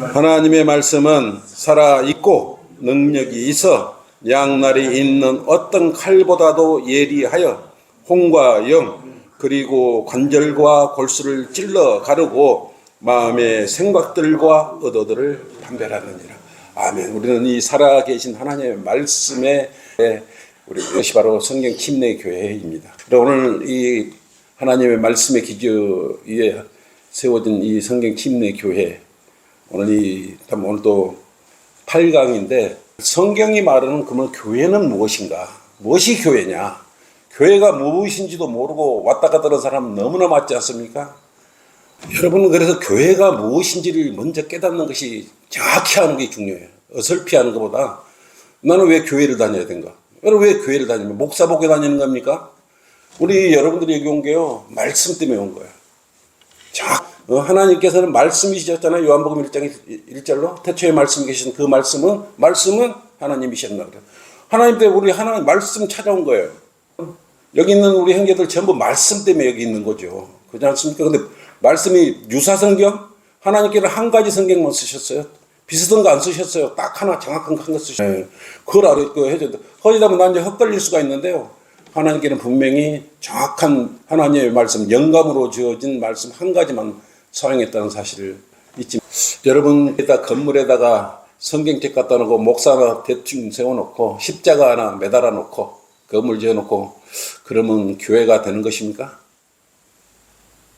하나님의 말씀은 살아있고 능력이 있어 양날이 있는 어떤 칼보다도 예리하여 혼과 영 그리고 관절과 골수를 찔러 가르고 마음의 생각들과 의도들을 판별하느니라. 아멘. 우리는 이 살아계신 하나님의 말씀에 우리 이것이 바로 성경 침례교회입니다. 오늘 이 하나님의 말씀의 기조 위에 세워진 이 성경 침례교회 오늘도 8강인데 성경이 말하는 그러면 교회는 무엇인가? 무엇이 교회냐? 교회가 무엇인지도 모르고 왔다 갔다 하는 사람 너무나 많지 않습니까? 여러분은 그래서 교회가 무엇인지를 먼저 깨닫는 것이 정확히 하는 게 중요해요. 어설피 하는 것보다 나는 왜 교회를 다녀야 되는가? 여러분 왜 교회를 다니면 목사 보고 다니는 겁니까? 우리 여러분들이 여기 온 게요. 말씀 때문에 온 거예요. 하나님께서는 말씀이셨잖아요. 요한복음 1장 1절로 태초에 말씀이 계신 그 말씀은 하나님이셨나 그래요. 하나님 때문에 우리 하나님 말씀 찾아온 거예요. 여기 있는 우리 형제들 전부 말씀 때문에 여기 있는 거죠. 그렇지 않습니까? 근데 말씀이 유사성경 하나님께는 한 가지 성경만 쓰셨어요. 비슷한 거 안 쓰셨어요. 딱 하나 정확한 거 쓰셨어요. 그걸 해줘야 돼. 허지다면 난 이제 헛갈릴 수가 있는데요. 하나님께는 분명히 정확한 하나님의 말씀, 영감으로 주어진 말씀 한 가지만 사용했다는 사실을 잊지 마세요. 여러분, 건물에다가 성경책 갖다 놓고 목사 하나 대충 세워놓고 십자가 하나 매달아 놓고 건물 지어놓고 그러면 교회가 되는 것입니까?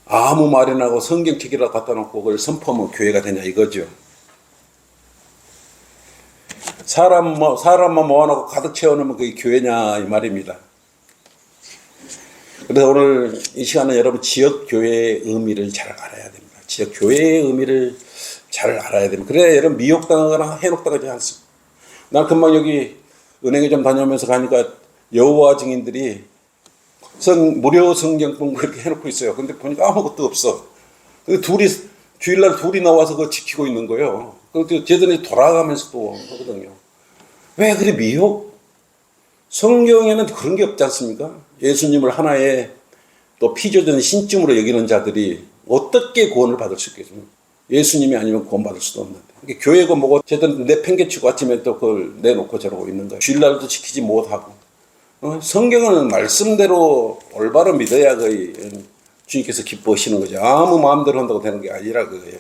아무 말이나 하고 성경책이라도 갖다 놓고 그걸 선포하면 교회가 되냐 이거죠. 사람만 모아놓고 가득 채워놓으면 그게 교회냐 이 말입니다. 그래서 오늘 이 시간은 여러분 지역교회의 의미를 잘 알아야 됩니다. 지역교회의 의미를 잘 알아야 됩니다. 그래야 여러분 미혹당하거나 해독당하지 않습니다. 난 금방 여기 은행에 좀 다녀오면서 가니까 여호와 증인들이 무료 성경 공부 이렇게 해놓고 있어요. 근데 보니까 아무것도 없어. 주일날 둘이 나와서 그거 지키고 있는 거예요. 그런데 쟤들이 돌아가면서 또 하거든요. 왜 그래 미혹? 성경에는 그런 게 없지 않습니까? 예수님을 하나의 또 피조된 신쯤으로 여기는 자들이 어떻게 구원을 받을 수 있겠습니까? 예수님이 아니면 구원받을 수도 없는데. 그러니까 교회고 뭐고 쟤들은 내팽개치고 아침에 또 그걸 내놓고 저러고 있는 거예요. 주일날도 지키지 못하고. 성경은 말씀대로 올바로 믿어야 거의 주님께서 기뻐하시는 거죠. 아무 마음대로 한다고 되는 게 아니라 그거예요.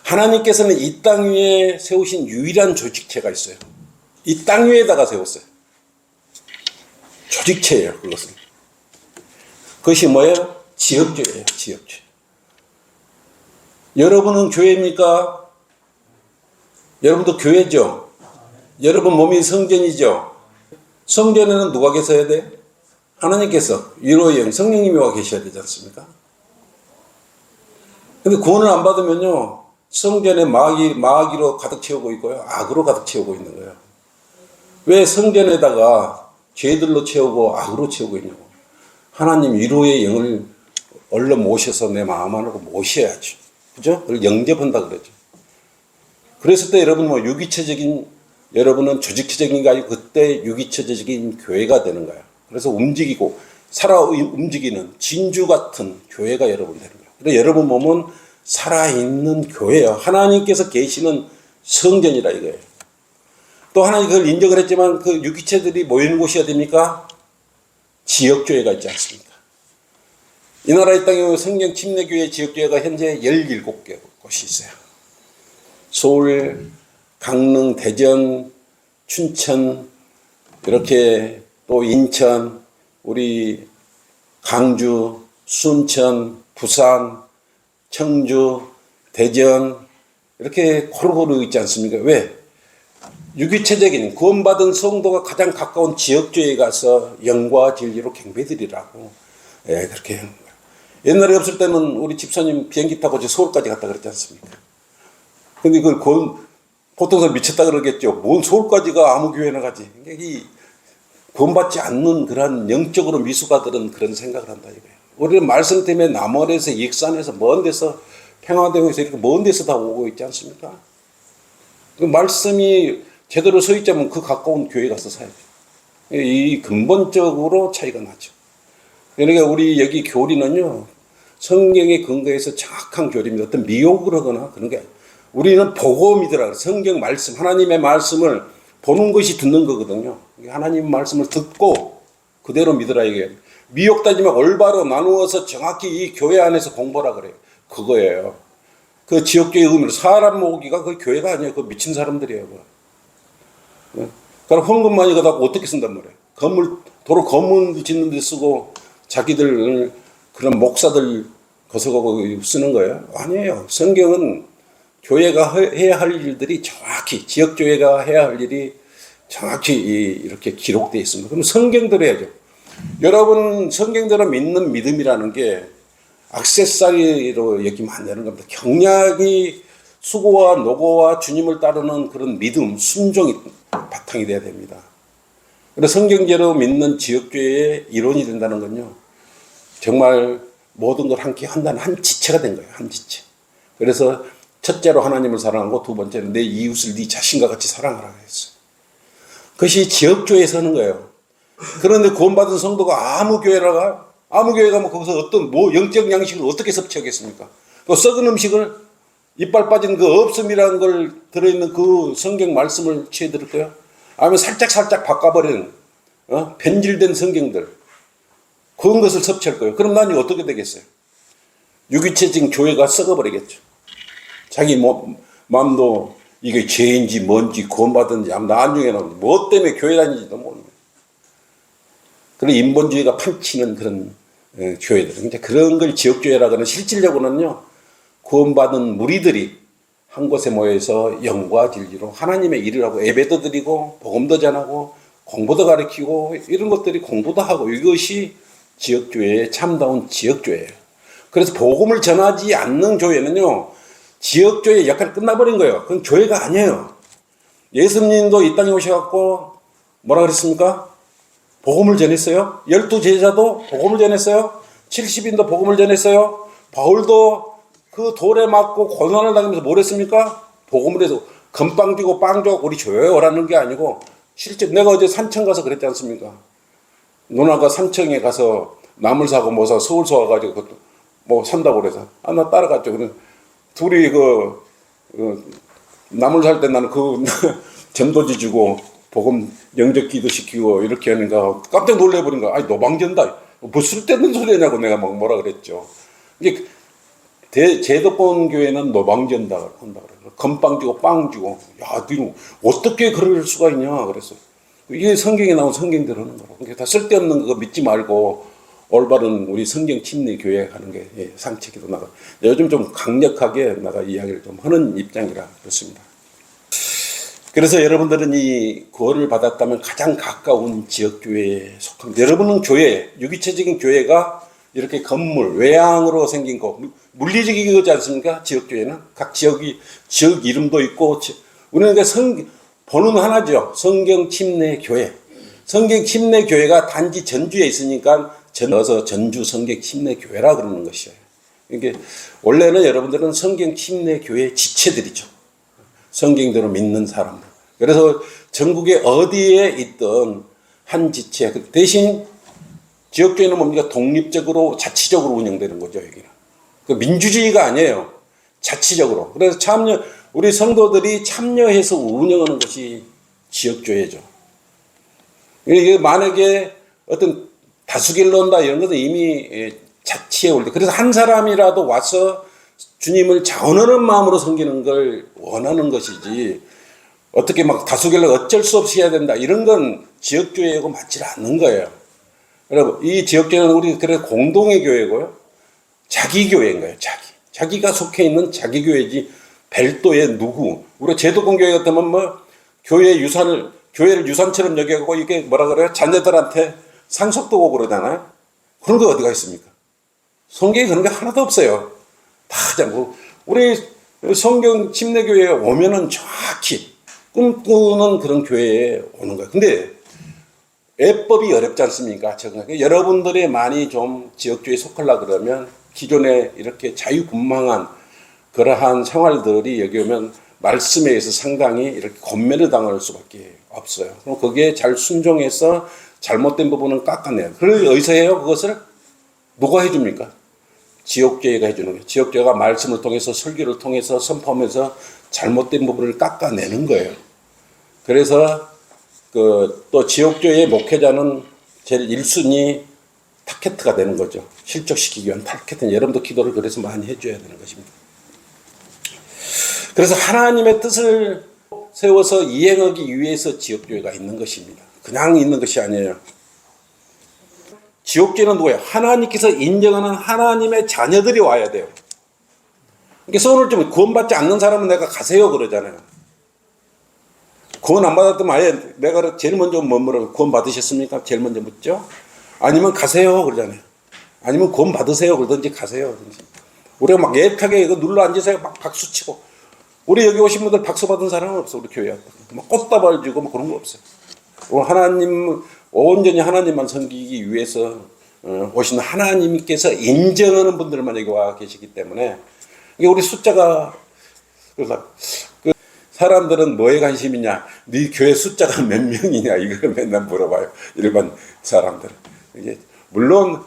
하나님께서는 이 땅 위에 세우신 유일한 조직체가 있어요. 이 땅 위에다가 세웠어요. 조직체예요, 그것은. 그것이 뭐예요? 지역죄예요, 지역죄. 여러분은 교회입니까? 여러분도 교회죠? 여러분 몸이 성전이죠? 성전에는 누가 계셔야 돼? 하나님께서, 위로의 영, 성령님이 와 계셔야 되지 않습니까? 근데 구원을 안 받으면요, 성전에 마귀로 가득 채우고 있고요, 악으로 가득 채우고 있는 거예요. 왜 성전에다가 죄들로 채우고 악으로 채우고 있냐고. 하나님 위로의 영을 얼른 모셔서 내 마음 안으로 모셔야지. 그죠? 그걸 영접한다 그러죠. 그랬을 때 여러분 여러분은 조직체적인 게 아니고 그때 유기체적인 교회가 되는 거예요. 그래서 움직이고 움직이는 진주 같은 교회가 여러분 되는 거예요. 그래서 여러분 몸은 살아있는 교회예요. 하나님께서 계시는 성전이라 이거예요. 또 하나님 그걸 인정을 했지만 그 유기체들이 모이는 곳이 어디입니까? 지역교회가 있지 않습니까? 이 나라의 땅에 성경 침례교회 지역교회가 현재 17개 곳이 있어요. 서울, 강릉, 대전, 춘천, 이렇게 또 인천, 우리 강주, 순천, 부산, 청주, 대전 이렇게 고루고루 있지 않습니까? 왜? 유기체적인 구원받은 성도가 가장 가까운 지역교회에 가서 영과 진리로 경배드리라고 그렇게 하는 거예요. 옛날에 없을 때는 우리 집사님 비행기 타고 서울까지 갔다 그랬지 않습니까? 근데 그걸 보통 사람 미쳤다 그러겠죠. 뭔 서울까지가 아무 교회나 가지. 이 구원받지 않는 그런 영적으로 미숙아들은 그런 생각을 한다 이거예요. 우리는 말씀 때문에 남원에서 익산에서 먼 데서 평화대교에서 이렇게 먼 데서 다 오고 있지 않습니까? 그 말씀이 제대로 서 있자면 그 가까운 교회 가서 사야죠. 이 근본적으로 차이가 나죠. 그러니까 우리 여기 교리는요, 성경에 근거해서 정확한 교리입니다. 어떤 미혹을 하거나 그런 게 아니에요. 우리는 보고 믿으라. 성경 말씀, 하나님의 말씀을 보는 것이 듣는 거거든요. 하나님 말씀을 듣고 그대로 믿으라 이게. 미혹 따지면 올바로 나누어서 정확히 이 교회 안에서 공부하라 그래요. 그거예요. 그 지역교회 의미로 사람 모으기가 그 교회가 아니에요. 그 미친 사람들이에요. 그러니까 헌금 많이 가다고 어떻게 쓴단 말이에요. 도로 건물 짓는 데 쓰고 자기들 그런 목사들 거서가고 쓰는 거예요. 아니에요. 성경은 교회가 해야 할 일들이 정확히, 지역교회가 해야 할 일이 정확히 이렇게 기록되어 있습니다. 그럼 성경대로 해야죠. 여러분, 성경대로 믿는 믿음이라는 게 액세서리로 여기면 안 되는 겁니다. 경략이 수고와 노고와 주님을 따르는 그런 믿음, 순종이 바탕이 돼야 됩니다. 그래서 성경대로 믿는 지역교회의 이론이 된다는 건요, 정말 모든 걸 함께 한다는 한 지체가 된 거예요. 한 지체. 그래서 첫째로 하나님을 사랑하고 두 번째는 내 이웃을 네 자신과 같이 사랑하라고 했어요. 그것이 지역교회에서 하는 거예요. 그런데 구원받은 성도가 아무 교회 가면 거기서 어떤 영적 양식을 어떻게 섭취하겠습니까? 그 썩은 음식을 이빨 빠진 그 없음이라는 걸 들어있는 그 성경 말씀을 취해 들을 거예요? 아니면 살짝 바꿔버리는 변질된 성경들 그런 것을 섭취할 거예요. 그럼 난 어떻게 되겠어요? 유기체적인 교회가 썩어버리겠죠. 자기 마음도 이게 죄인지 뭔지 구원받은지 나중에 나오는지 뭐 때문에 교회 다니지도 모르는 거예요. 그런 인본주의가 판치는 그런 교회들. 이제 그런 걸 지역교회라고 하는 실질적으로는요, 구원받은 무리들이 한 곳에 모여서 영과 진리로 하나님의 일을 하고 예배도 드리고 복음도 전하고 공부도 가르치고 이런 것들이 공부도 하고 이것이 지역교회의 참다운 지역교회예요. 그래서 복음을 전하지 않는 교회는요, 지역교회의 역할이 끝나버린 거예요. 그건 교회가 아니에요. 예수님도 이 땅에 오셔갖고 뭐라 그랬습니까? 복음을 전했어요. 12제자도 복음을 전했어요. 70인도 복음을 전했어요. 바울도 그 돌에 맞고 고난을 당하면서 뭘 했습니까? 복음을 해서 금빵 주고 빵 주고 우리 교회에 오라는 게 아니고 실제 내가 어제 산청 가서 그랬지 않습니까? 누나가 산청에 가서 나물 사고 뭐 사 서울서 와가지고 뭐 산다고 그래서 나 따라갔죠. 그래서 둘이 나물 살 때 나는 전도지 주고 복음 영접 기도 시키고 이렇게 하는가 깜짝 놀래버린 거야. 아니 노방전다. 뭐 쓸데없는 소리냐고 내가 막 뭐라 그랬죠. 이게 제도권 교회는 노방전다 한다 그래. 건빵 주고 빵 주고 야, 니 어떻게 그럴 수가 있냐 그랬어. 이게 성경에 나온 성경대로 하는 거라고. 그러니까 다 쓸데없는 거 믿지 말고 올바른 우리 성경 침례 교회 하는 게 상책에도 나가. 요즘 좀 강력하게 나가 이야기를 좀 하는 입장이라 그렇습니다. 그래서 여러분들은 이 구원을 받았다면 가장 가까운 지역교회에 속합니다. 여러분은 교회, 유기체적인 교회가 이렇게 건물, 외양으로 생긴 거, 물리적인 거지 않습니까? 지역교회는. 각 지역 이름도 있고, 우리는 번호는 하나죠. 성경 침례 교회. 성경 침례 교회가 단지 전주에 있으니까 넣어서 전주 성경 침례 교회라 그러는 것이에요. 이게 원래는 여러분들은 성경 침례 교회 지체들이죠. 성경대로 믿는 사람들. 그래서 전국에 어디에 있던 한 지체, 대신 지역교회는 뭡니까? 독립적으로 자치적으로 운영되는 거죠, 여기는. 그 민주주의가 아니에요. 자치적으로. 그래서 우리 성도들이 참여해서 운영하는 것이 지역교회죠. 이게 만약에 어떤 다수결로 온다 이런 것은 이미 자치에 올 때. 그래서 한 사람이라도 와서 주님을 자원하는 마음으로 섬기는 걸 원하는 것이지 어떻게 막 다수결로 어쩔 수 없이 해야 된다 이런 건 지역교회하고 맞지 않는 거예요. 여러분 이 지역교회는 우리 그래 공동의 교회고요. 자기 교회인 거예요. 자기가 속해 있는 자기 교회지 별도의 누구. 우리 제도권 교회 같으면 뭐 교회를 유산처럼 여겨고 이게 뭐라 그래요? 자녀들한테 상속도 오고 그러잖아요. 그런 거 어디가 있습니까? 성경에 그런 게 하나도 없어요. 다 우리 성경 침례교회에 오면은 정확히 꿈꾸는 그런 교회에 오는 거예요. 근데 애법이 어렵지 않습니까? 여러분들이 많이 좀 지역교회에 속하려고 그러면 기존에 이렇게 자유분방한 그러한 생활들이 여기 오면 말씀에 의해서 상당히 이렇게 권면을 당할 수밖에 없어요. 그럼 거기에 잘 순종해서 잘못된 부분은 깎아내요. 그걸 어디서 해요? 그것을 누가 해줍니까? 지역교회가 해주는 거예요. 지역교회가 말씀을 통해서 설교를 통해서 선포하면서 잘못된 부분을 깎아내는 거예요. 그래서 또 지역교회 목회자는 제일 1순위 타켓트가 되는 거죠. 실족시키기 위한 타켓트는 여러분도 기도를 그래서 많이 해줘야 되는 것입니다. 그래서 하나님의 뜻을 세워서 이행하기 위해서 지역교회가 있는 것입니다. 그냥 있는 것이 아니에요. 지역교회는 누구예요? 하나님께서 인정하는 하나님의 자녀들이 와야 돼요. 그래서 오늘 좀 구원받지 않는 사람은 내가 가세요 그러잖아요. 구원 안 받았더니 아예 내가 제일 먼저 뭐라고 구원 받으셨습니까? 제일 먼저 묻죠. 아니면 가세요 그러잖아요. 아니면 구원 받으세요 그러든지 가세요 그러든지. 우리가 막 애타게 이거 눌러 앉으세요 막 박수 치고. 우리 여기 오신 분들 박수 받은 사람은 없어. 우리 교회 막 꽃다발 주고 뭐 그런 거 없어요. 하나님 온전히 하나님만 섬기기 위해서 오신 하나님께서 인정하는 분들만 여기 와 계시기 때문에 이게 우리 숫자가 사람들은 뭐에 관심이냐? 네 교회 숫자가 몇 명이냐? 이걸 맨날 물어봐요. 일반 사람들은. 이게 물론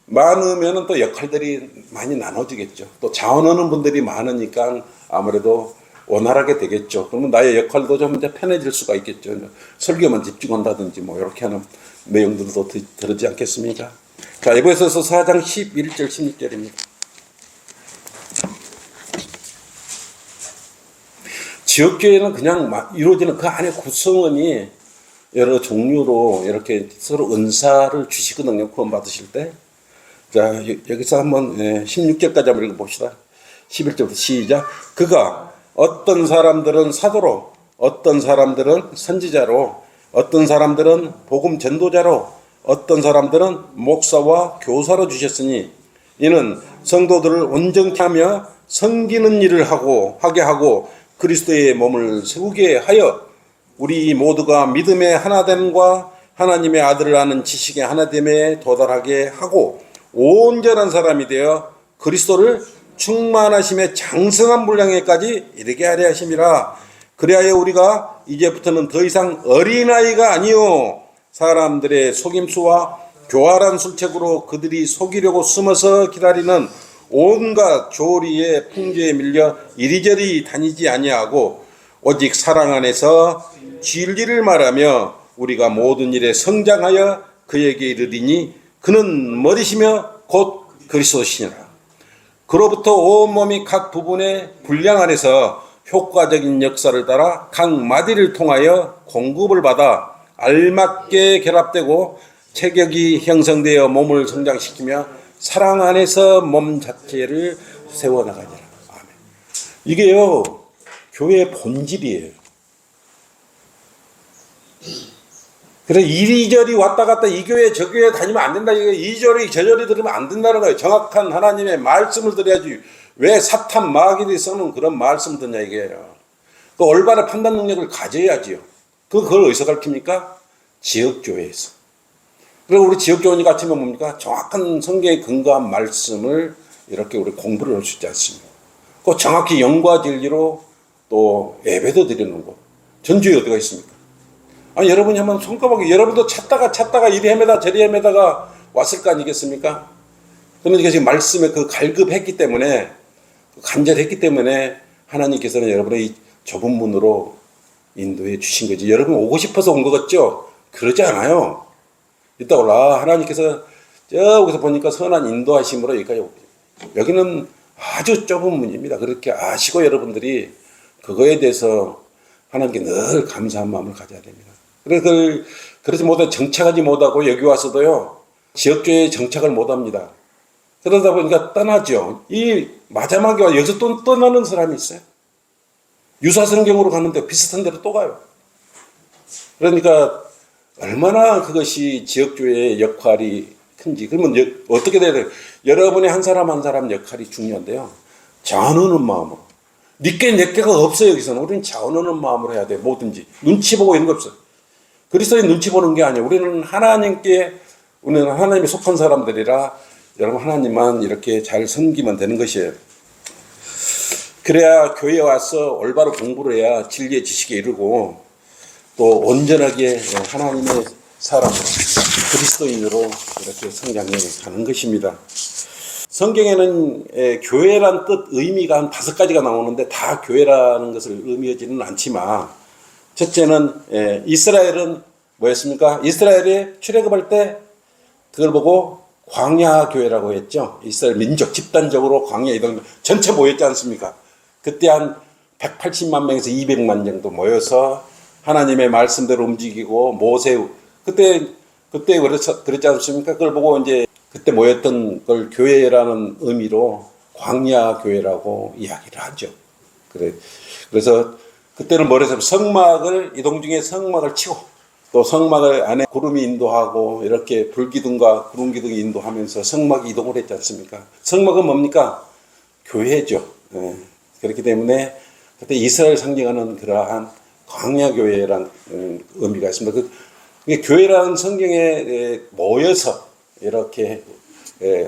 많으면 또 역할들이 많이 나눠지겠죠. 또 자원하는 분들이 많으니까 아무래도 원활하게 되겠죠. 그러면 나의 역할도 좀 이제 편해질 수가 있겠죠. 설교만 집중한다든지 뭐 이렇게 하는 내용들도 들지 않겠습니까? 자, 에베소서 4장 11절 16절입니다. 지역교회는 그냥 이루어지는 그 안에 구성원이 여러 종류로 이렇게 서로 은사를 주시거든요. 구원 받으실 때. 자, 여기서 한번 16절까지 한번 읽어봅시다. 11절부터 시작. 그가 어떤 사람들은 사도로, 어떤 사람들은 선지자로, 어떤 사람들은 복음 전도자로, 어떤 사람들은 목사와 교사로 주셨으니 이는 성도들을 온전케 하며 섬기는 일을 하게 하고 그리스도의 몸을 세우게 하여 우리 모두가 믿음의 하나됨과 하나님의 아들을 아는 지식의 하나됨에 도달하게 하고 온전한 사람이 되어 그리스도를 충만하심의 장성한 분량에까지 이르게 하려 하심이라. 그리하여 우리가 이제부터는 더 이상 어린아이가 아니요 사람들의 속임수와 교활한 술책으로 그들이 속이려고 숨어서 기다리는 온갖 조리의 풍조에 밀려 이리저리 다니지 아니하고 오직 사랑 안에서 진리를 말하며 우리가 모든 일에 성장하여 그에게 이르리니 그는 머리시며 곧 그리스도시니라. 그로부터 온몸이 각 부분의 분량 안에서 효과적인 역사를 따라 각 마디를 통하여 공급을 받아 알맞게 결합되고 체격이 형성되어 몸을 성장시키며 사랑 안에서 몸 자체를 세워나가니라. 아멘. 이게요 교회의 본질이에요. 그래서 이리저리 왔다 갔다 이 교회 저 교회 다니면 안 된다. 이리저리 저저리 들으면 안 된다는 거예요. 정확한 하나님의 말씀을 드려야지. 왜 사탄 마귀들이 써놓은 그런 말씀을 듣냐 이게요. 그 올바른 판단 능력을 가져야지요. 그걸 어디서 가르칩니까? 지역교회에서. 그리고 우리 지역교원이 같으면 뭡니까? 정확한 성경에 근거한 말씀을 이렇게 우리 공부를 할 수 있지 않습니까? 그 정확히 영과 진리로 또 예배도 드리는 거. 전주에 어디가 있습니까? 아니, 여러분이 한번 손가락에, 여러분도 찾다가 이리 헤매다 저리 헤매다가 왔을 거 아니겠습니까? 그러니까 지금 말씀에 그 갈급했기 때문에, 간절했기 때문에 하나님께서는 여러분의 이 좁은 문으로 인도해 주신 거지. 여러분 오고 싶어서 온 거 같죠? 그러지 않아요. 이따 올라 하나님께서 저기서 보니까 선한 인도하심으로 여기까지 오고 여기는 아주 좁은 문입니다. 그렇게 아시고 여러분들이 그거에 대해서 하나님께 늘 감사한 마음을 가져야 됩니다. 그래서 못해 정착하지 못하고 여기 와서도요 지역교회에 정착을 못합니다. 그러다 보니까 떠나죠. 이 마지막에 와 여기서 또 떠나는 사람이 있어요. 유사성경으로 가는데 비슷한 데로 또 가요. 그러니까 얼마나 그것이 지역교회의 역할이 큰지. 그러면 어떻게 돼야 돼요? 여러분의 한 사람 한 사람 역할이 중요한데요. 자원하는 마음으로. 니께 내께가 없어요. 여기서는. 우리는 자원하는 마음으로 해야 돼요. 뭐든지. 눈치 보고 이런 거 없어요. 그리스도의 눈치 보는 게 아니에요. 우리는 하나님에 속한 사람들이라 여러분 하나님만 이렇게 잘 섬기면 되는 것이에요. 그래야 교회에 와서 올바로 공부를 해야 진리의 지식에 이르고 또 온전하게 하나님의 사람으로 그리스도인으로 이렇게 성장해 가는 것입니다. 성경에는 교회란 뜻 의미가 한 5가지가 나오는데 다 교회라는 것을 의미하지는 않지만, 첫째는 이스라엘은 뭐였습니까? 이스라엘이 출애굽할 때 그걸 보고 광야 교회라고 했죠. 이스라엘 민족 집단적으로 광야 이동 전체 모였지 않습니까? 그때 한 180만 명에서 200만 정도 모여서 하나님의 말씀대로 움직이고 모세 그때 그랬지 않습니까? 그걸 보고 이제 그때 모였던 걸 교회라는 의미로 광야 교회라고 이야기를 하죠. 그래서 그때는 뭐래서 성막을 이동 중에 성막을 치고 또 성막을 안에 구름이 인도하고 이렇게 불기둥과 구름 기둥이 인도하면서 성막이 이동을 했지 않습니까? 성막은 뭡니까? 교회죠. 그렇기 때문에 그때 이스라엘 상징하는 그러한 광야교회라는 의미가 있습니다. 교회라는 성경에 모여서 이렇게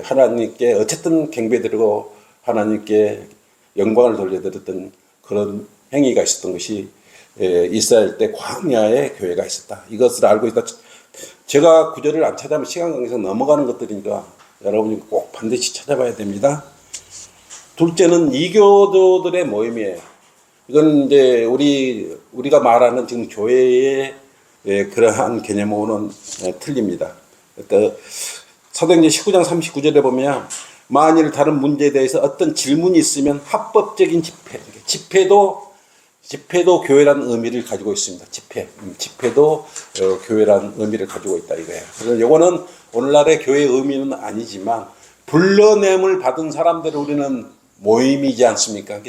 하나님께 어쨌든 경배드리고 하나님께 영광을 돌려드렸던 그런 행위가 있었던 것이 이스라엘 때 광야에 교회가 있었다. 이것을 알고 있다. 제가 구절을 안 찾아보면 시간 관계상 넘어가는 것들이니까 여러분이 꼭 반드시 찾아봐야 됩니다. 둘째는 이교도들의 모임이에요. 이건 이제 우리가 말하는 지금 교회의 그러한 개념으로는 틀립니다. 사도행전 19장 39절에 보면 만일 다른 문제에 대해서 어떤 질문이 있으면 합법적인 집회도 교회라는 의미를 가지고 있습니다. 집회도 교회라는 의미를 가지고 있다 이거예요. 그래서 이거는 오늘날의 교회의 의미는 아니지만 불러냄을 받은 사람들을 우리는 모임이지 않습니까?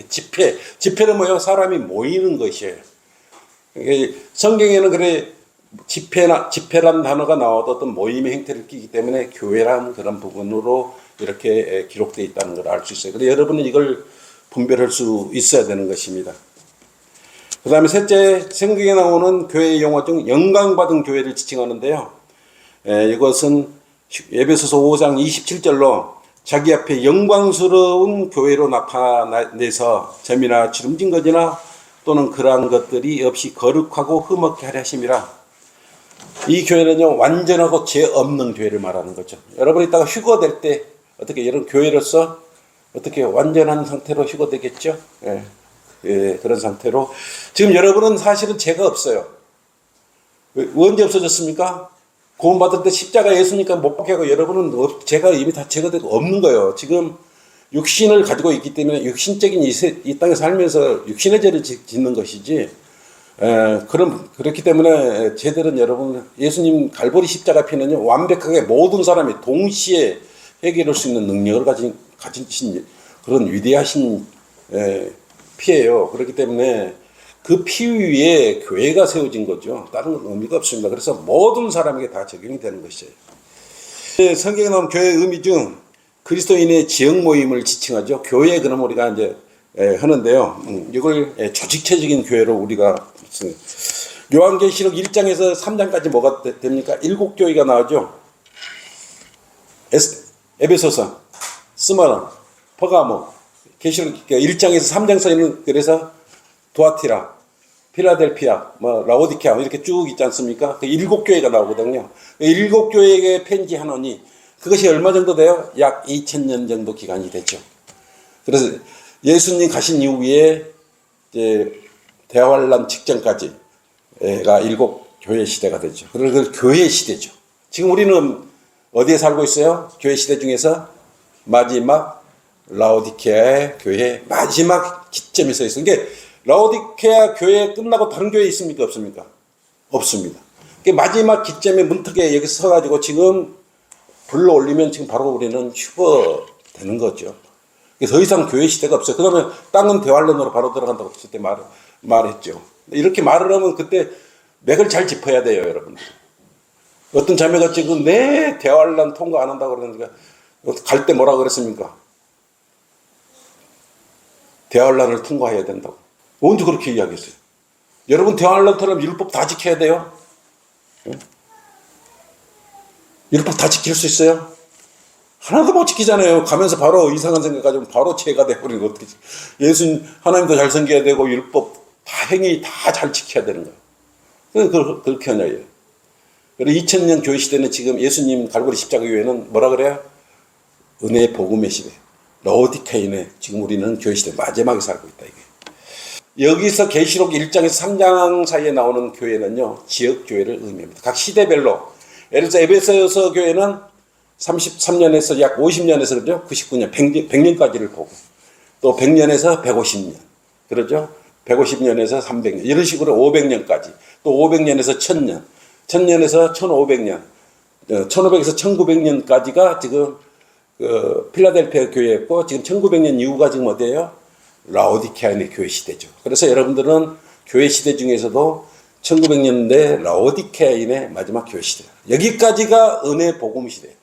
집회는 뭐예요? 사람이 모이는 것이에요. 성경에는 그래 집회란 단어가 나와도 어떤 모임의 형태를 띠기 때문에 교회라는 그런 부분으로 이렇게 기록되어 있다는 걸 알 수 있어요. 그래서 여러분은 이걸 분별할 수 있어야 되는 것입니다. 그 다음에 셋째, 성경에 나오는 교회의 용어 중 영광받은 교회를 지칭하는데요. 이것은 에베소서 5장 27절로 자기 앞에 영광스러운 교회로 나타내서 점이나 주름진 것이나 또는 그러한 것들이 없이 거룩하고 흠없게 하려 하심이라. 이 교회는요, 완전하고 죄 없는 교회를 말하는 거죠. 여러분이 이따가 휴거될 때 어떻게 여러분 교회로서 어떻게 완전한 상태로 휴거되겠죠? 그런 상태로 지금 여러분은 사실은 죄가 없어요. 언제 없어졌습니까? 구원받을 때 십자가 예수니까 못 받게 하고 여러분은 죄가 이미 다 제거되고 없는 거예요. 지금 육신을 가지고 있기 때문에 육신적인 이 땅에 살면서 육신의 죄를 짓는 것이지. 그렇기 때문에 죄들은 여러분 예수님 갈보리 십자가 피는요 완벽하게 모든 사람이 동시에 해결할 수 있는 능력을 가진 그런 위대하신 피예요. 그렇기 때문에 그 피 위에 교회가 세워진 거죠. 다른 건 의미가 없습니다. 그래서 모든 사람에게 다 적용이 되는 것이에요. 성경에 나온 교회의 의미 중 그리스도인의 지역 모임을 지칭하죠. 교회 그럼 우리가 이제 하는데요. 이걸 조직체적인 교회로 우리가 요한계시록 1장에서 3장까지 뭐가 됩니까? 7교회가 나오죠. 에베소서, 스마나, 퍼가모, 계시록 1장에서 3장 사이는 그래서 두아티라, 필라델피아, 라오디케아 이렇게 쭉 있지 않습니까? 그 7교회가 나오거든요. 7교회에게 편지하노니 그것이 얼마 정도 돼요? 약 2000년 정도 기간이 되죠. 그래서 예수님 가신 이후에 이제 대환란 직전까지가 7교회 시대가 되죠. 그래서 교회 시대죠. 지금 우리는 어디에 살고 있어요? 교회 시대 중에서 마지막 라오디케아의 교회 마지막 기점에 서 있어요. 그러니까 라오디케아 교회 끝나고 다른 교회 있습니까? 없습니까? 없습니다. 그러니까 마지막 기점의 문턱에 여기 서가지고 지금 불러 올리면 지금 바로 우리는 휴거 되는 거죠. 더 이상 교회 시대가 없어요. 그러면 땅은 대환란으로 바로 들어간다고 그때 말했죠. 이렇게 말을 하면 그때 맥을 잘 짚어야 돼요, 여러분들. 어떤 자매가 지금 대환란 통과 안 한다고 그러니까 갈 때 뭐라고 그랬습니까? 대환란을 통과해야 된다고. 언제 그렇게 이야기했어요? 여러분 대환란처럼 율법 다 지켜야 돼요. 율법 다 지킬 수 있어요? 하나도 못 지키잖아요. 가면서 바로 이상한 생각 가지고 바로 죄가 돼버리고 어떻게 예수님 하나님도 잘 섬겨야 되고 율법 다 행위 다 잘 지켜야 되는 거예요. 그렇게 하냐 이래요. 그리고 2000년 교회 시대는 지금 예수님 갈보리 십자가 교회는 뭐라 그래요? 은혜의 복음의 시대, 라오디케인의 지금 우리는 교회 시대 마지막에 살고 있다. 이게. 여기서 계시록 1장에서 3장 사이에 나오는 교회는요, 지역 교회를 의미합니다. 각 시대별로. 예를 들어서 에베소서 교회는 33년에서 약 50년에서 그러죠. 99년, 100년까지를 보고, 또 100년에서 150년, 그러죠. 150년에서 300년, 이런 식으로 500년까지, 또 500년에서 1000년, 1000년에서 1500년, 1500에서 1900년까지가 지금 필라델피아 교회였고, 지금 1900년 이후가 지금 어디예요? 라오디케아의 교회 시대죠. 그래서 여러분들은 교회 시대 중에서도 1900년대 라오디케아인의 마지막 교회 시대. 여기까지가 은혜 복음 시대.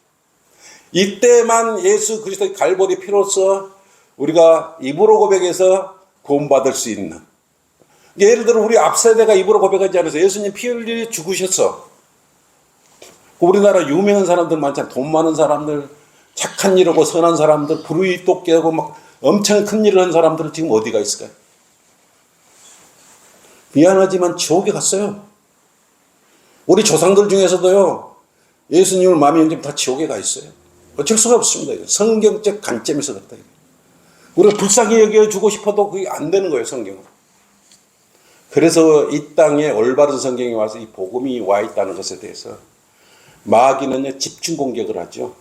이때만 예수 그리스도의 갈보리 피로써 우리가 입으로 고백해서 구원받을 수 있는. 예를 들어 우리 앞세대가 입으로 고백하지 않아서 예수님 피 흘려 죽으셨어. 우리나라 유명한 사람들 많잖아. 돈 많은 사람들, 착한 일하고 선한 사람들, 불의 똑개하고 막 엄청 큰 일을 한 사람들은 지금 어디가 있을까요? 미안하지만 지옥에 갔어요. 우리 조상들 중에서도요, 예수님을 마음에 얹으면 다 지옥에 가 있어요. 어쩔 수가 없습니다. 성경적 관점에서 그렇다. 우리가 불쌍히 여겨주고 싶어도 그게 안 되는 거예요, 성경은. 그래서 이 땅에 올바른 성경이 와서 이 복음이 와 있다는 것에 대해서 마귀는요, 집중 공격을 하죠.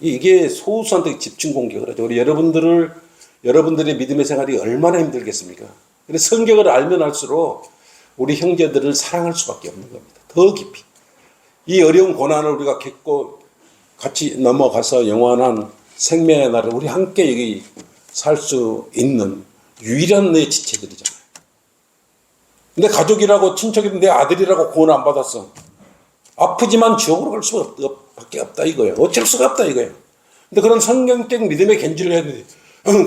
이게 소수한테 집중 공격을 하죠. 우리 여러분들의 믿음의 생활이 얼마나 힘들겠습니까? 그래서 성경을 알면 알수록 우리 형제들을 사랑할 수밖에 없는 겁니다. 더 깊이. 이 어려운 고난을 우리가 겪고 같이 넘어가서 영원한 생명의 날을 우리 함께 여기 살 수 있는 유일한 내 지체들이잖아요. 근데 가족이라고 친척이라고 내 아들이라고 구원 안 받았어. 아프지만 지옥으로 갈 수밖에 없다 이거예요. 어쩔 수가 없다 이거예요. 근데 그런 성경적 믿음의 견지를 해야 돼.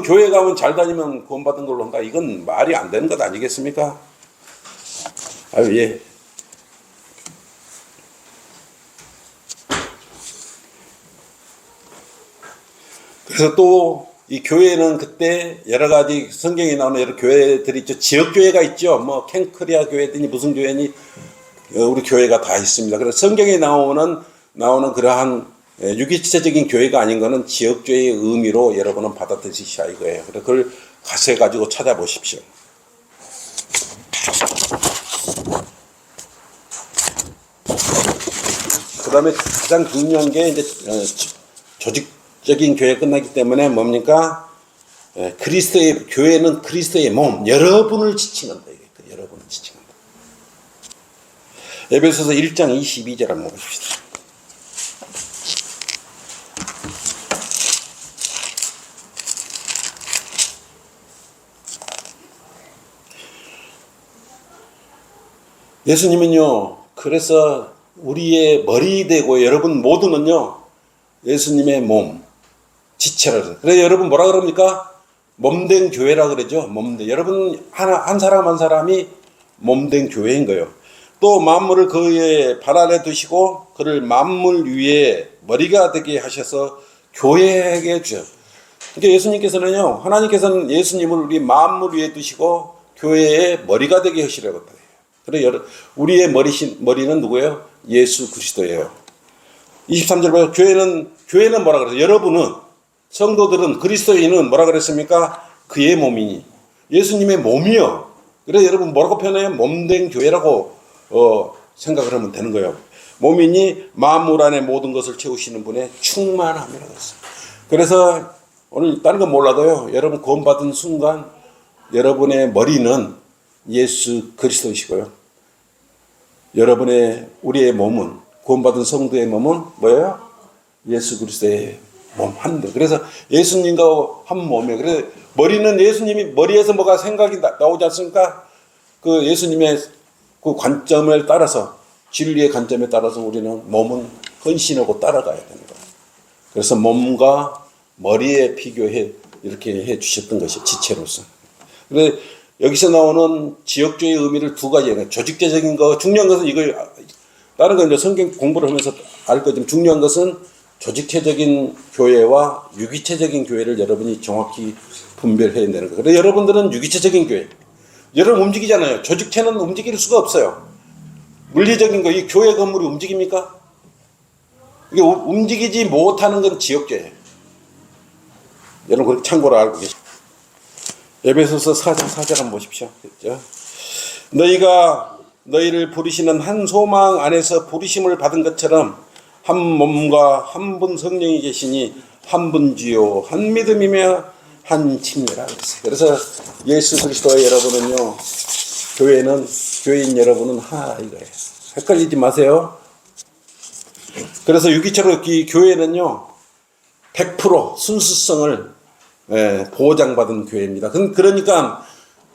교회 가면 잘 다니면 구원받은 걸로 한다. 이건 말이 안 되는 것 아니겠습니까? 아유, 예. 그래서 또 이 교회는 그때 여러 가지 성경에 나오는 여러 교회들이 있죠. 지역교회가 있죠. 뭐 캔크리아 교회든지 무슨 교회니 우리 교회가 다 있습니다. 그래서 성경에 나오는 그러한 유기체적인 교회가 아닌 거는 지역교회의 의미로 여러분은 받아들이시야 이거예요. 그래서 그걸 가세 가지고 찾아보십시오. 그 다음에 가장 중요한 게 이제 조직적인 교회 끝나기 때문에 뭡니까? 그리스도의 교회는 그리스도의 몸, 여러분을 지칭한다. 여러분을 지칭한다. 에베소서 1장 22절 한번 보십시다. 예수님은요, 그래서 우리의 머리 되고 여러분 모두는요, 예수님의 몸, 지체라. 그래서 여러분 뭐라 그럽니까? 몸된 교회라 그러죠. 몸된. 여러분 한 사람 한 사람이 몸된 교회인 거예요. 또 만물을 그의 발 아래 두시고 그를 만물 위에 머리가 되게 하셔서 교회에게 주셨어요. 그러니까 예수님께서는요, 하나님께서는 예수님을 우리 만물 위에 두시고 교회의 머리가 되게 하시려고 해요. 그래, 우리의 머리는 누구예요? 예수 그리스도예요. 23절 보면 교회는 뭐라 그랬어요? 여러분은, 성도들은, 그리스도인은 뭐라 그랬습니까? 그의 몸이니. 예수님의 몸이요. 그래, 여러분 뭐라고 표현해요? 몸된 교회라고 생각을 하면 되는 거예요. 몸이니 만물 안에 모든 것을 채우시는 분의 충만함이라고 했어요. 그래서 오늘 다른 건 몰라도요, 여러분 구원받은 순간 여러분의 머리는 예수 그리스도이시고요. 우리의 몸은, 구원받은 성도의 몸은 뭐예요? 예수 그리스도의 몸 한데. 그래서 예수님과 한 몸이에요. 그래서 머리는 예수님이 머리에서 뭐가 생각이 나오지 않습니까? 그 예수님의 그 관점을 따라서, 진리의 관점에 따라서 우리는 몸은 헌신하고 따라가야 되는 거예요. 그래서 몸과 머리에 비교해 이렇게 해 주셨던 것이 지체로서. 그래서 여기서 나오는 지역주의 의미를 두 가지예요. 조직적인 거, 중요한 것은 이걸, 다른 건 이제 성경 공부를 하면서 알 거지만 중요한 것은 조직체적인 교회와 유기체적인 교회를 여러분이 정확히 분별해야 되는 거예요. 그래서 여러분들은 유기체적인 교회. 여러분 움직이잖아요. 조직체는 움직일 수가 없어요. 물리적인 거, 이 교회 건물이 움직입니까? 이게 움직이지 못하는 건 지역교회예요. 여러분 그렇게 참고로 알고 계십시오. 에베소서 4장 4절 한번 보십시오. 그렇죠? 너희가 너희를 부르시는 한 소망 안에서 부르심을 받은 것처럼 한 몸과 한 분 성령이 계시니 한 분 주요 한 믿음이며 한 침례라 그랬어요. 그래서 예수 그리스도의 여러분은요, 교회인 여러분은 하나 이거예요. 헷갈리지 마세요. 그래서 유기체로 이 교회는요 100% 순수성을 보장받은 교회입니다. 그러니까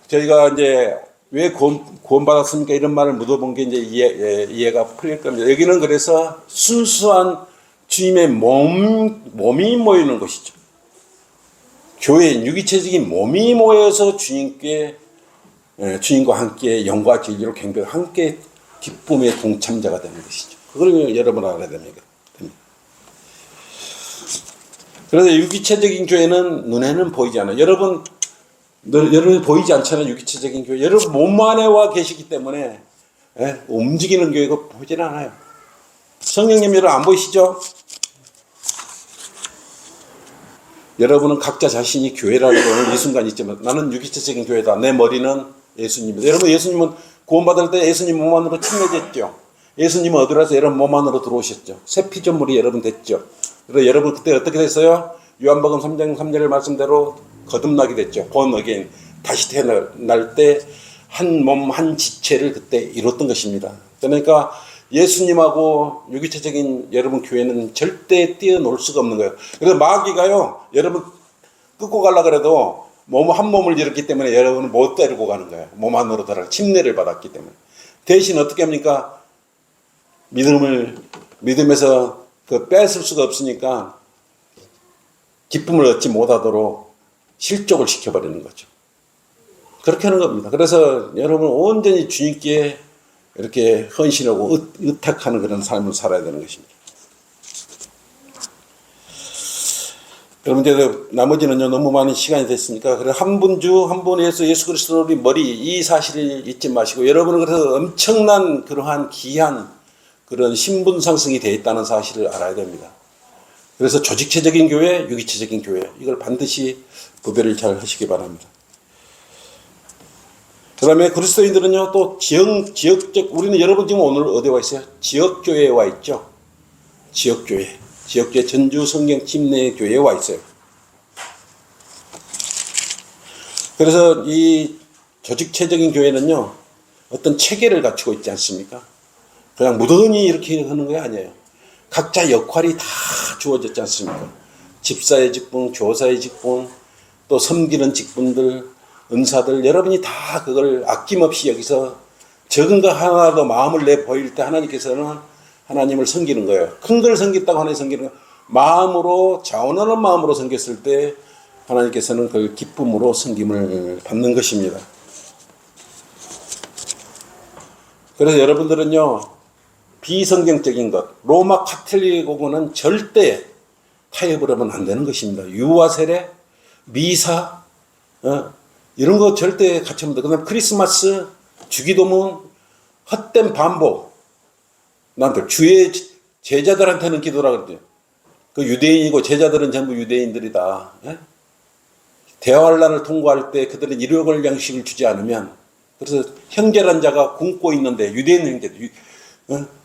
저희가 이제 왜 구원받았습니까? 이런 말을 묻어본 게 이제 이해가 풀릴 겁니다. 여기는 그래서 순수한 주님의 몸이 모이는 것이죠. 교회인 유기체적인 몸이 모여서 주님과 함께 영과 진리로 경배를 함께 기쁨의 동참자가 되는 것이죠. 그걸 여러분 알아야 됩니다. 그래서 유기체적인 교회는 눈에는 보이지 않아요. 여러분 보이지 않잖아요. 유기체적인 교회. 여러분 몸 안에 와 계시기 때문에 움직이는 교회가 보이진 않아요. 성령님 여러분 안 보이시죠? 여러분은 각자 자신이 교회라는 걸 이 순간 있지만 나는 유기체적인 교회다. 내 머리는 예수님이다. 여러분 예수님은 구원받을 때 예수님 몸 안으로 침례됐죠. 예수님은 어디로 와서 여러분 몸 안으로 들어오셨죠. 새 피조물이 여러분 됐죠. 그래서 여러분 그때 어떻게 됐어요? 요한복음 3장 3절 말씀대로 거듭나게 됐죠. born again. 다시 태어날 때 한 몸 한 지체를 그때 이뤘던 것입니다. 그러니까 예수님하고 유기체적인 여러분 교회는 절대 뛰어놀 수가 없는 거예요. 그래서 마귀가요 여러분 끊고 가려고 그래도 한 몸을 잃었기 때문에 여러분은 못 데리고 가는 거예요. 몸 안으로 들어가 침례를 받았기 때문에. 대신 어떻게 합니까? 믿음에서 뺏을 수가 없으니까 기쁨을 얻지 못하도록 실족을 시켜버리는 거죠. 그렇게 하는 겁니다. 그래서 여러분 온전히 주님께 이렇게 헌신하고 의탁하는 그런 삶을 살아야 되는 것입니다. 여러분 이제 나머지는요 너무 많은 시간이 됐으니까 그래 한 분 예수 그리스도의 머리 이 사실을 잊지 마시고 여러분은 그래서 엄청난 그러한 귀한 그런 신분 상승이 되어 있다는 사실을 알아야 됩니다. 그래서 조직체적인 교회, 유기체적인 교회 이걸 반드시 구별을 잘 하시기 바랍니다. 그 다음에 그리스도인들은요 또 지역적 우리는 여러분 지금 오늘 어디 와 있어요? 지역교회에 와 있죠. 지역교회 전주 성경 침례 교회에 와 있어요. 그래서 이 조직체적인 교회는요 어떤 체계를 갖추고 있지 않습니까? 그냥 무던히 이렇게 하는 게 아니에요. 각자 역할이 다 주어졌지 않습니까? 집사의 직분, 교사의 직분, 또 섬기는 직분들, 은사들 여러분이 다 그걸 아낌없이 여기서 적은 거 하나도 마음을 내 보일 때 하나님께서는 하나님을 섬기는 거예요. 큰 걸 섬겼다고 하나님 섬기는 거예요. 마음으로 자원하는 마음으로 섬겼을 때 하나님께서는 그 기쁨으로 섬김을 받는 것입니다. 그래서 여러분들은요 비성경적인 것, 로마 카톨릭하고는 절대 타협을 하면 안 되는 것입니다. 유아 세례, 미사, 이런 거 절대 같이 합니다. 그 다음에 크리스마스, 주기도문, 헛된 반복. 남들 주의 제자들한테는 기도라 그러대요. 그 유대인이고 제자들은 전부 유대인들이다. 대환란을 통과할 때 그들은 일용할 양식을 주지 않으면 그래서 형제란 자가 굶고 있는데 유대인 형제들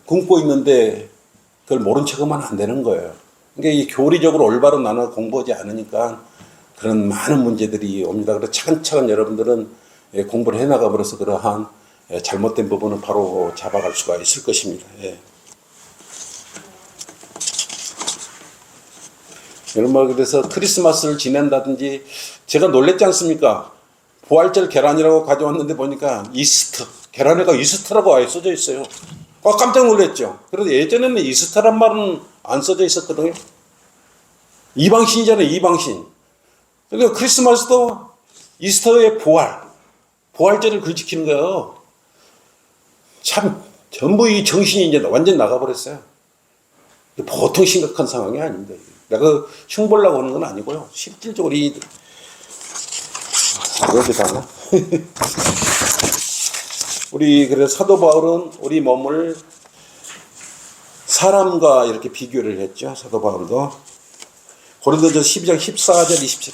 굶고 있는데 그걸 모른 척하면 안 되는 거예요. 그러니까 이 교리적으로 올바른 나눠 공부하지 않으니까 그런 많은 문제들이 옵니다. 그래서 차근차근 여러분들은 공부를 해나가 버려서 그러한 잘못된 부분을 바로 잡아갈 수가 있을 것입니다. 여러분 그래서 크리스마스를 지낸다든지 제가 놀랬지 않습니까? 부활절 계란이라고 가져왔는데 보니까 이스터 계란에가 이스터라고 아예 써져 있어요. 깜짝 놀랐죠. 그래도 예전에는 이스터란 말은 안 써져 있었거든요. 이방신이잖아요. 이방신. 그러니까 크리스마스도 이스터의 부활절을 그 지키는 거예요. 참 전부 이 정신이 이제 완전 나가버렸어요. 보통 심각한 상황이 아닙니다. 내가 흉보려고 하는 건 아니고요. 실질적으로 여기 다나 우리 그래서 사도 바울은 우리 몸을 사람과 이렇게 비교를 했죠. 사도 바울도 고린도전서 12장 14절 27절.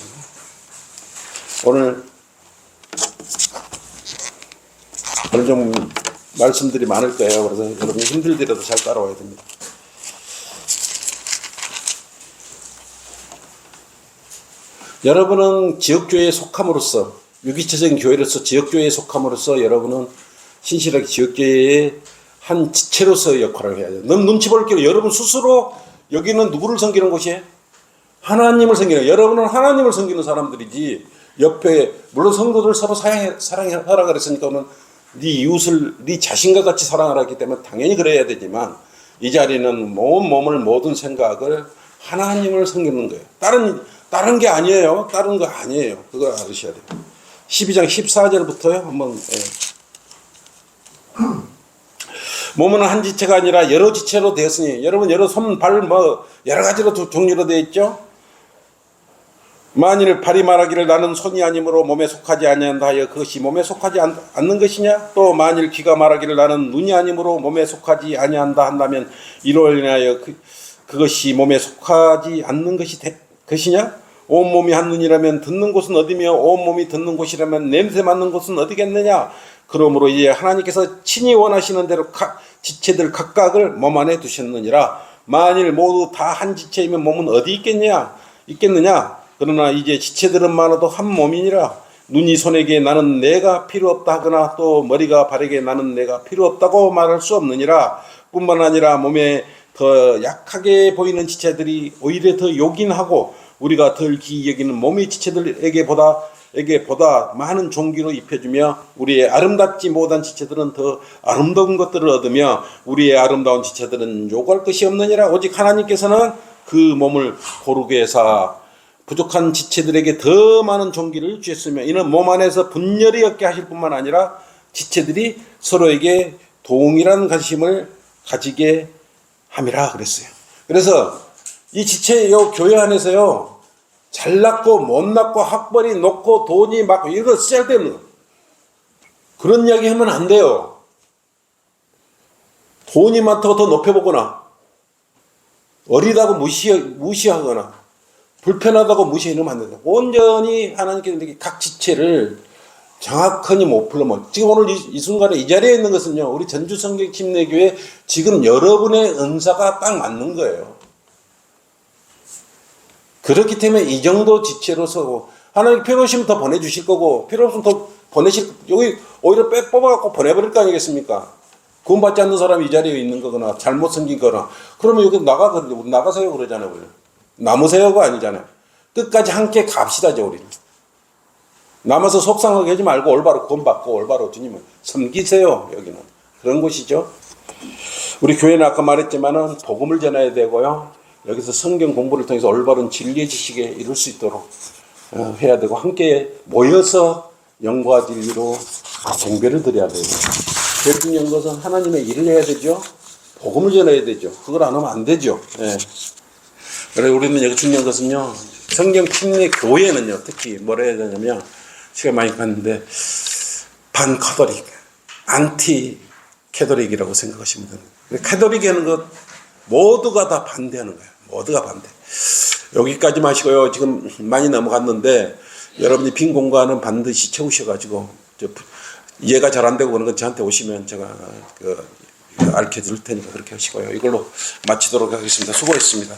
오늘 좀 말씀들이 많을 거예요. 그래서 여러분이 힘들더라도 잘 따라와야 됩니다. 여러분은 지역교회에 속함으로써, 유기체적인 교회로서 지역교회에 속함으로써 여러분은 신실하게 지역교회의 한 지체로서의 역할을 해야 돼요. 너무 눈치 볼 게 여러분 스스로 여기는 누구를 섬기는 곳이에요? 하나님을 섬기는, 여러분은 하나님을 섬기는 사람들이지, 옆에, 물론 성도들 서로 사랑하라 그랬으니까 오늘 네 이웃을 네 자신과 같이 사랑하라 했기 때문에 당연히 그래야 되지만, 이 자리는 온 몸을 모든 생각을 하나님을 섬기는 거예요. 다른 게 아니에요. 다른 거 아니에요. 그거 알으셔야 돼요. 12장 14절부터요. 한번. 몸은 한 지체가 아니라 여러 지체로 되었으니, 여러분 여러 손, 발, 여러 가지로 종류로 되어 있죠. 만일 발이 말하기를 나는 손이 아니므로 몸에 속하지 아니한다 하여 그것이 몸에 속하지 않는 것이냐? 또 만일 귀가 말하기를 나는 눈이 아니므로 몸에 속하지 아니한다 한다면 이로 인하여 그것이 몸에 속하지 않는 것이냐? 온몸이 한 눈이라면 듣는 곳은 어디며 온몸이 듣는 곳이라면 냄새 맡는 곳은 어디겠느냐? 그러므로 이제 하나님께서 친히 원하시는 대로 지체들 각각을 몸 안에 두셨느니라. 만일 모두 다 한 지체이면 몸은 어디 있겠느냐? 그러나 이제 지체들은 많아도 한 몸이니라. 눈이 손에게 나는 내가 필요 없다 하거나 또 머리가 발에게 나는 내가 필요 없다고 말할 수 없느니라. 뿐만 아니라 몸에 더 약하게 보이는 지체들이 오히려 더 요긴하고 우리가 덜 귀히 여기는 몸의 지체들에게 보다 많은 존귀로 입혀주며 우리의 아름답지 못한 지체들은 더 아름다운 것들을 얻으며 우리의 아름다운 지체들은 요구할 것이 없느니라. 오직 하나님께서는 그 몸을 고르게 해서 부족한 지체들에게 더 많은 존귀를 주셨으며 이는 몸 안에서 분열이 없게 하실 뿐만 아니라 지체들이 서로에게 동일한 관심을 가지게 함이라 그랬어요. 그래서 이 지체 교회 안에서요, 잘났고 못났고 학벌이 높고 돈이 많고 이거 쓸데없는 거. 그런 이야기 하면 안 돼요. 돈이 많다고 더 높여보거나 어리다고 무시하거나 불편하다고 무시해놓으면 안 된다. 온전히 하나님께서 각 지체를 정확하니 못 풀면 지금 오늘 이 순간에 이 자리에 있는 것은요, 우리 전주성경 침례교회 지금 여러분의 은사가 딱 맞는 거예요. 그렇기 때문에 이 정도 지체로서 하나님 필요 없으면 더 보내주실 거고 필요 없으면 더 여기 오히려 뽑아갖고 보내버릴 거 아니겠습니까? 구원받지 않는 사람이 이 자리에 있는 거거나 잘못 생긴 거나 그러면 여기 나가세요 그러잖아요. 우리는. 남으세요가 아니잖아요. 끝까지 함께 갑시다죠. 우리는. 남아서 속상하게 하지 말고 올바로 구원받고 올바로 주님을 섬기세요. 여기는. 그런 곳이죠. 우리 교회는 아까 말했지만은 복음을 전해야 되고요. 여기서 성경 공부를 통해서 올바른 진리의 지식에 이룰 수 있도록 해야 되고 함께 모여서 영과 진리로 경배를 드려야 돼요. 제일 중요한 것은 하나님의 일을 해야 되죠. 복음을 전해야 되죠. 그걸 안 하면 안 되죠. 네. 그래서 우리는 여기 중요한 것은요, 성경 침례 교회는요, 특히 뭐라 해야 되냐면, 시간 많이 갔는데, 반카톨릭, 안티 캐톨릭이라고 생각하시면 됩니다. 캐톨릭이 하는 것, 모두가 다 반대하는 거예요. 모두가 반대. 여기까지 마시고요. 지금 많이 넘어갔는데, 여러분이 빈 공간은 반드시 채우셔가지고, 이해가 잘 안 되고 그런 건 저한테 오시면 제가 알려 드릴 테니까 그렇게 하시고요. 이걸로 마치도록 하겠습니다. 수고했습니다.